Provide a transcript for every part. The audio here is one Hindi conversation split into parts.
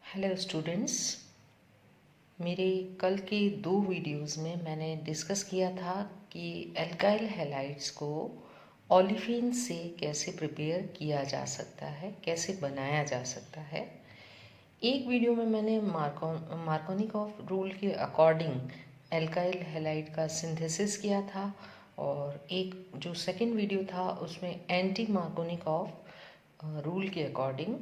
हेलो स्टूडेंट्स, मेरे कल के 2 वीडियोस में मैंने डिस्कस किया था कि एल्काइल हैलाइड्स को ओलिफिन से कैसे प्रिपेयर किया जा सकता है, कैसे बनाया जा सकता है। एक वीडियो में मैंने मार्कोनिकॉफ रूल के अकॉर्डिंग एल्काइल हैलाइड का सिंथेसिस किया था और एक जो सेकंड वीडियो था उसमें एंटी मार्कोनिकॉफ रूल के अकॉर्डिंग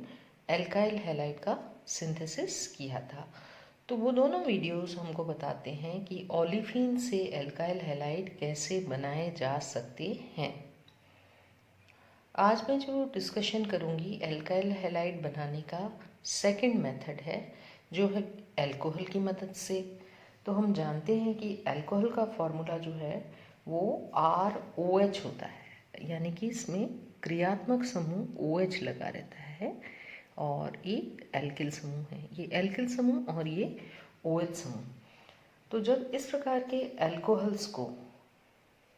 एल्काइल हैलाइड का सिंथेसिस किया था। तो वो दोनों वीडियोस हमको बताते हैं कि ओलिफिन से एल्काइल हैलाइड कैसे बनाए जा सकते हैं। आज मैं जो डिस्कशन करूँगी एल्काइल हैलाइड बनाने का सेकंड मेथड है, जो है अल्कोहल की मदद से। तो हम जानते हैं कि अल्कोहल का फॉर्मूला जो है वो ROH होता है, यानी कि इसमें क्रियात्मक समूह OH लगा रहता है और एक एल्किल समूह है, ये एल्किल समूह और ये OH समूह। तो जब इस प्रकार के अल्कोहल्स को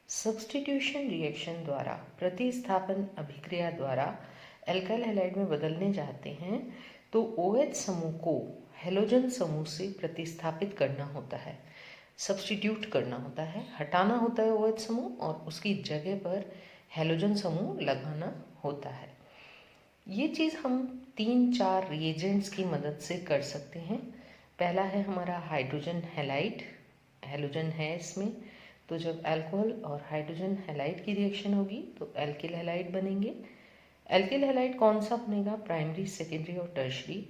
सब्स्टिट्यूशन रिएक्शन द्वारा, प्रतिस्थापन अभिक्रिया द्वारा एल्काइल हैलाइड में बदलने जाते हैं तो OH समूह को हेलोजन समूह से प्रतिस्थापित करना होता है, सब्स्टिट्यूट करना होता है, हटाना होता है OH समूह और उसकी जगह पर हेलोजन समूह लगाना होता है। ये चीज़ हम 3-4 रिएजेंट्स की मदद से कर सकते हैं। पहला है हमारा हाइड्रोजन हैलाइड, हेलोजन है इसमें। तो जब अल्कोहल और हाइड्रोजन हैलाइड की रिएक्शन होगी तो एल्किल हैलाइड बनेंगे। एल्किल हैलाइड कौन सा बनेगा, प्राइमरी, सेकेंडरी और टर्शरी,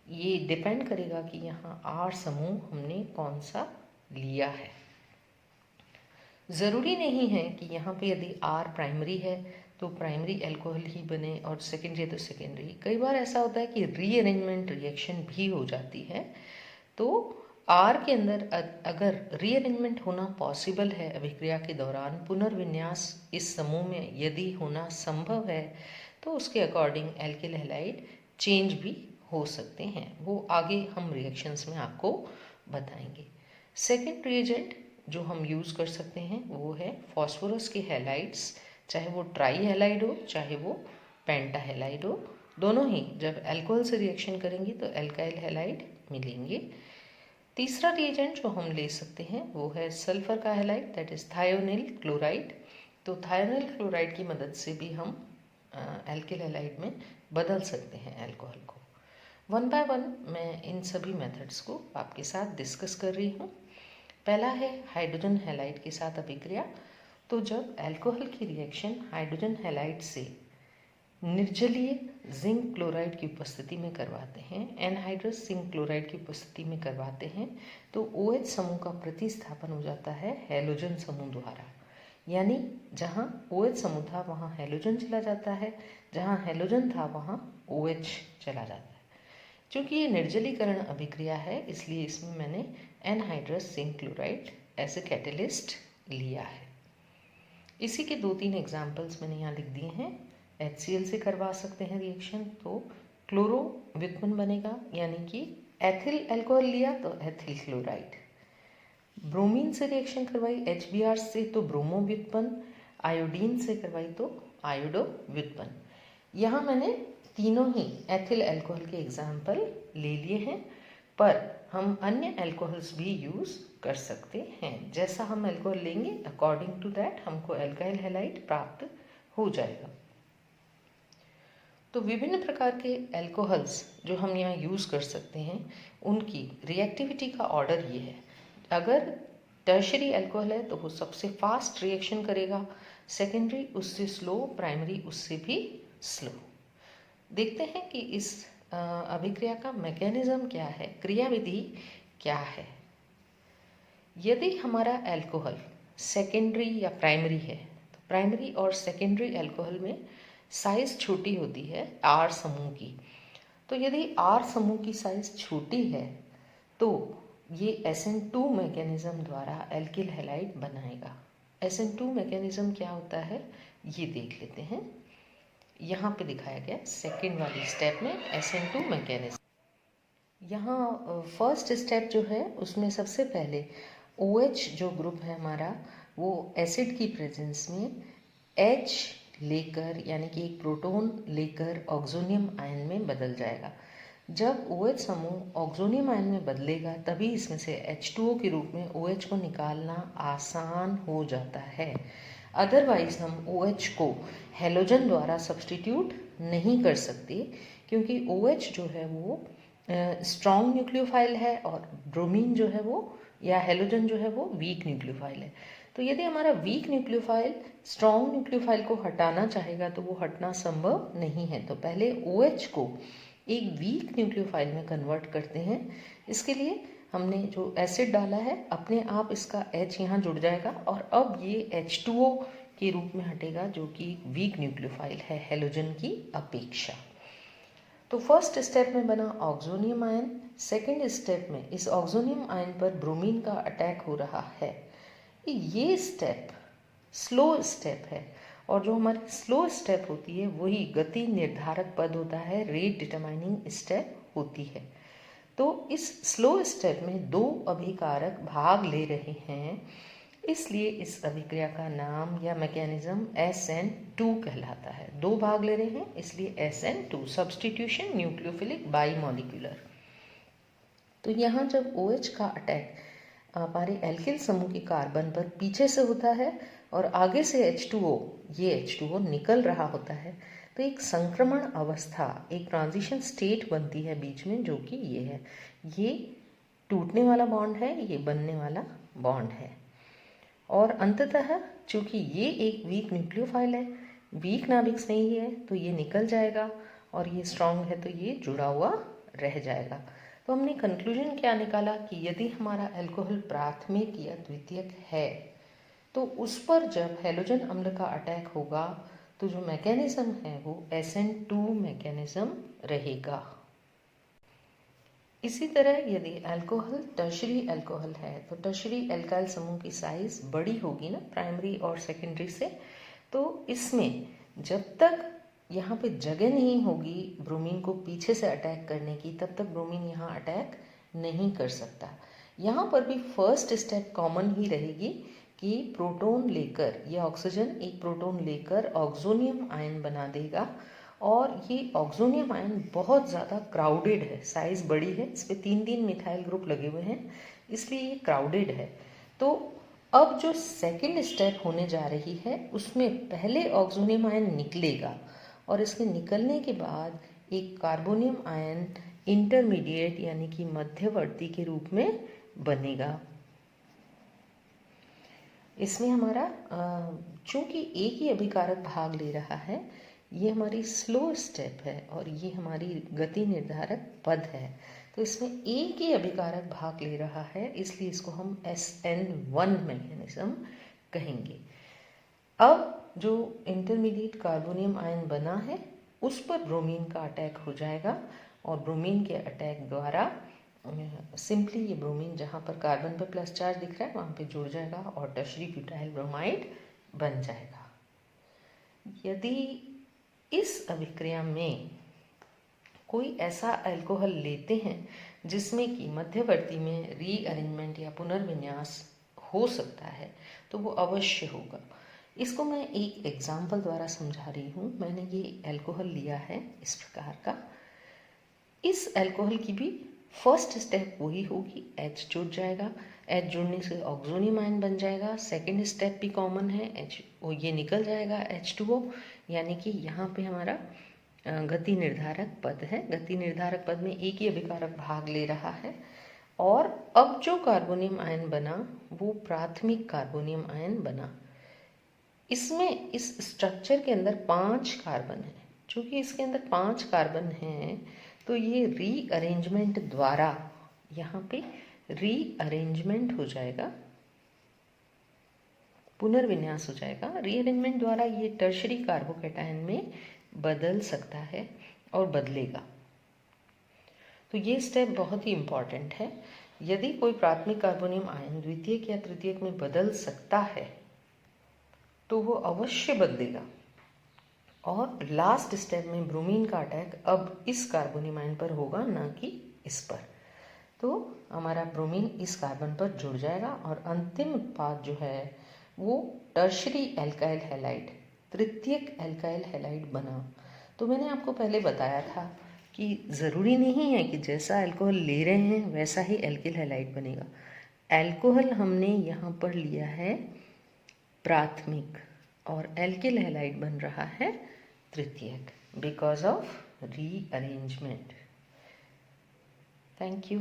ये डिपेंड करेगा कि यहाँ R समूह हमने कौन सा लिया है। ज़रूरी नहीं है कि यहाँ पे यदि R प्राइमरी है तो प्राइमरी अल्कोहल ही बने और सेकेंडरी तो सेकेंडरी। कई बार ऐसा होता है कि रीअरेंजमेंट रिएक्शन भी हो जाती है। तो R के अंदर अगर रीअरेंजमेंट होना पॉसिबल है अभिक्रिया के दौरान, पुनर्विन्यास इस समूह में यदि होना संभव है तो उसके अकॉर्डिंग एल्किल हैलाइड चेंज भी हो सकते हैं। वो आगे हम रिएक्शंस में आपको बताएंगे। सेकेंड रिएजेंट जो हम यूज़ कर सकते हैं वो है फॉस्फोरस के हैलाइड्स, चाहे वो ट्राई हैलाइड हो चाहे वो पेंटा हैलाइड हो, दोनों ही जब अल्कोहल से रिएक्शन करेंगे तो एल्काइल हैलाइड मिलेंगे। तीसरा रिएजेंट जो हम ले सकते हैं वो है सल्फर का halide, that is thionyl chloride. तो थायोनिल क्लोराइड की मदद से भी हम एल्किल हैलाइड में बदल सकते हैं अल्कोहल को। 1 बाय 1 मैं इन सभी मेथड्स को आपके साथ डिस्कस कर रही हूँ। पहला है हाइड्रोजन हैलाइड के साथ अभिक्रिया। तो जब अल्कोहल की रिएक्शन हाइड्रोजन हैलाइड से निर्जलीय जिंक क्लोराइड की उपस्थिति में करवाते हैं, एनहाइड्रस जिंक क्लोराइड की उपस्थिति में करवाते हैं, तो OH समूह का प्रतिस्थापन हो जाता है हेलोजन समूह द्वारा। यानी जहाँ OH समूह था वहाँ हेलोजन चला जाता है, जहाँ हेलोजन था वहाँ OH चला जाता है। चूँकि ये निर्जलीकरण अभिक्रिया है इसलिए इसमें मैंने anhydrous zinc chloride as a catalyst लिया है। इसी के 2-3 एग्जाम्पल्स मैंने यहाँ लिख दिए हैं। HCl से करवा सकते हैं रिएक्शन तो क्लोरो व्युत्पन्न बनेगा, यानी कि एथिल अल्कोहल लिया तो एथिल क्लोराइड। ब्रोमीन से रिएक्शन करवाई HBr से तो ब्रोमो व्युत्पन्न, आयोडीन से करवाई तो आयोडो व्युत्पन्न। यहाँ मैंने तीनों ही एथिल अल्कोहल के एग्जाम्पल ले लिए हैं, पर हम अन्य अल्कोहल्स भी यूज़ कर सकते हैं। जैसा हम अल्कोहल लेंगे अकॉर्डिंग टू दैट हमको एल्काइल हैलाइड प्राप्त हो जाएगा। तो विभिन्न प्रकार के अल्कोहल्स जो हम यहाँ यूज़ कर सकते हैं उनकी रिएक्टिविटी का ऑर्डर ये है। अगर टर्शरी अल्कोहल है तो वो सबसे फास्ट रिएक्शन करेगा, सेकेंडरी उससे स्लो, प्राइमरी उससे भी स्लो। देखते हैं कि इस अभिक्रिया का मैकेनिज्म क्या है, क्रियाविधि क्या है। यदि हमारा अल्कोहल सेकेंडरी या प्राइमरी है तो प्राइमरी और सेकेंडरी अल्कोहल में साइज़ छोटी होती है R समूह की। तो यदि R समूह की साइज़ छोटी है तो ये SN2 मैकेनिज्म द्वारा एल्किल हैलाइड बनाएगा। SN2 मैकेनिज्म क्या होता है ये देख लेते हैं। यहाँ पे दिखाया गया सेकेंड वाली स्टेप में SN2 मैकेनिज्म। यहाँ फर्स्ट स्टेप जो है उसमें सबसे पहले OH जो ग्रुप है हमारा वो एसिड की प्रेजेंस में H लेकर, यानी कि एक प्रोटॉन लेकर ऑक्सोनियम आयन में बदल जाएगा। जब OH समूह ऑक्सोनियम आयन में बदलेगा तभी इसमें से H2O के रूप में OH को निकालना आसान हो जाता है। अदरवाइज हम OH को हेलोजन द्वारा सब्सटीट्यूट नहीं कर सकते, क्योंकि OH जो है वो स्ट्रॉन्ग न्यूक्लियोफाइल है और ब्रोमीन जो है वो या हेलोजन जो है वो वीक न्यूक्लियोफाइल है। तो यदि हमारा वीक न्यूक्लियोफाइल स्ट्रॉन्ग न्यूक्लियोफाइल को हटाना चाहेगा तो वो हटना संभव नहीं है। तो पहले OH को एक वीक न्यूक्लियोफाइल में कन्वर्ट करते हैं। इसके लिए हमने जो एसिड डाला है अपने आप इसका H यहाँ जुड़ जाएगा और अब ये H2O के रूप में हटेगा, जो कि वीक न्यूक्लियोफाइल है हेलोजन की अपेक्षा। तो फर्स्ट स्टेप में बना ऑक्सोनियम आयन, सेकेंड स्टेप में इस ऑक्सोनियम आयन पर ब्रोमीन का अटैक हो रहा है। ये स्टेप स्लो स्टेप है और जो हमारी स्लो स्टेप होती है वही गति निर्धारक पद होता है, रेट डिटरमाइनिंग स्टेप होती है। तो इस स्लो स्टेप में दो अभिकारक भाग ले रहे हैं, इसलिए इस अभिक्रिया का नाम या मैकेनिज्म SN2 कहलाता है। दो भाग ले रहे हैं इसलिए SN2, सब्स्टिट्यूशन न्यूक्लियोफिलिक बाईमॉलिक्यूलर। तो यहाँ जब OH का अटैक हमारे एल्किल समूह के कार्बन पर पीछे से होता है और आगे से H2O, ये H2O निकल रहा होता है, तो एक संक्रमण अवस्था, एक ट्रांजिशन स्टेट बनती है बीच में, जो कि ये है। ये टूटने वाला बॉन्ड है, ये बनने वाला बॉन्ड है। और अंततः चूंकि ये एक वीक न्यूक्लियोफाइल है, वीक नाभिक से ही है, तो ये निकल जाएगा और ये स्ट्रांग है तो ये जुड़ा हुआ रह जाएगा। तो हमने कंक्लूजन क्या निकाला कि यदि हमारा अल्कोहल प्राथमिक या द्वितीयक है तो उस पर जब हैलोजन अम्ल का अटैक होगा तो जो मैकेनिज्म है वो SN2 मैकेनिज्म रहेगा। इसी तरह यदि अल्कोहल टर्शरी अल्कोहल है तो टर्शरी अल्काइल समूह की साइज बड़ी होगी ना प्राइमरी और सेकेंडरी से, तो इसमें जब तक यहाँ पे जगह नहीं होगी ब्रोमीन को पीछे से अटैक करने की, तब तक ब्रोमीन यहाँ अटैक नहीं कर सकता। यहाँ पर भी फर्स्ट स्टेप कॉमन ही रहेगी कि प्रोटॉन लेकर, ये ऑक्सीजन एक प्रोटॉन लेकर ऑक्सोनियम आयन बना देगा और ये ऑक्सोनियम आयन बहुत ज़्यादा क्राउडेड है, साइज़ बड़ी है, इस पर 3-3 मिथाइल ग्रुप लगे हुए हैं, इसलिए ये क्राउडेड है। तो अब जो सेकेंड स्टेप होने जा रही है उसमें पहले ऑक्सोनियम आयन निकलेगा और इसके निकलने के बाद एक कार्बोनियम आयन इंटरमीडिएट यानी कि मध्यवर्ती के रूप में बनेगा। इसमें हमारा चूंकि एक ही अभिकारक भाग ले रहा है, ये हमारी स्लो स्टेप है और ये हमारी गति निर्धारक पद है, तो इसमें एक ही अभिकारक भाग ले रहा है, इसलिए इसको हम SN1 मैकेनिज्म कहेंगे। अब जो इंटरमीडिएट कार्बोनियम आयन बना है उस पर ब्रोमीन का अटैक हो जाएगा और ब्रोमीन के अटैक द्वारा सिंपली ये ब्रोमीन जहाँ पर कार्बन पर प्लस चार्ज दिख रहा है वहाँ पे जुड़ जाएगा और टर्शरी ब्यूटाइल ब्रोमाइड बन जाएगा। यदि इस अभिक्रिया में कोई ऐसा अल्कोहल लेते हैं जिसमें कि मध्यवर्ती में रीअरेंजमेंट या पुनर्विन्यास हो सकता है तो वो अवश्य होगा। इसको मैं एक एग्जाम्पल द्वारा समझा रही हूँ। मैंने ये अल्कोहल लिया है इस प्रकार का। इस अल्कोहल की भी फर्स्ट स्टेप वही होगी, H जुड़ जाएगा, H जुड़ने से ऑक्सोनियम आयन बन जाएगा। सेकेंड स्टेप भी कॉमन है, ये निकल जाएगा H2O, यानी कि यहाँ पे हमारा गति निर्धारक पद है। गति निर्धारक पद में एक ही अभिकारक भाग ले रहा है और अब जो कार्बोनियम आयन बना वो प्राथमिक कार्बोनियम आयन बना। इसमें इस स्ट्रक्चर के अंदर 5 कार्बन है। चूंकि इसके अंदर 5 कार्बन हैं तो ये रीअरेंजमेंट द्वारा यहाँ पे रीअरेंजमेंट हो जाएगा, पुनर्विन्यास हो जाएगा। रीअरेंजमेंट द्वारा ये टर्शरी कार्बोकैटायन में बदल सकता है और बदलेगा। तो ये स्टेप बहुत ही इम्पॉर्टेंट है। यदि कोई प्राथमिक कार्बोनियम आयन द्वितीयक या तृतीयक में बदल सकता है तो वो अवश्य बदलेगा और लास्ट स्टेप में ब्रोमीन का अटैक अब इस कार्बोनियम आयन पर होगा, ना कि इस पर। तो हमारा ब्रोमीन इस कार्बन पर जुड़ जाएगा और अंतिम उत्पाद जो है वो टर्शरी एल्काइल हैलाइड, तृतीयक एल्काइल हैलाइड बना। तो मैंने आपको पहले बताया था कि ज़रूरी नहीं है कि जैसा अल्कोहल ले रहे हैं वैसा ही एल्किल हैलाइड बनेगा। अल्कोहल हमने यहाँ पर लिया है प्राथमिक और एल्किल हैलाइड बन रहा है तृतीयक because of rearrangement. Thank you.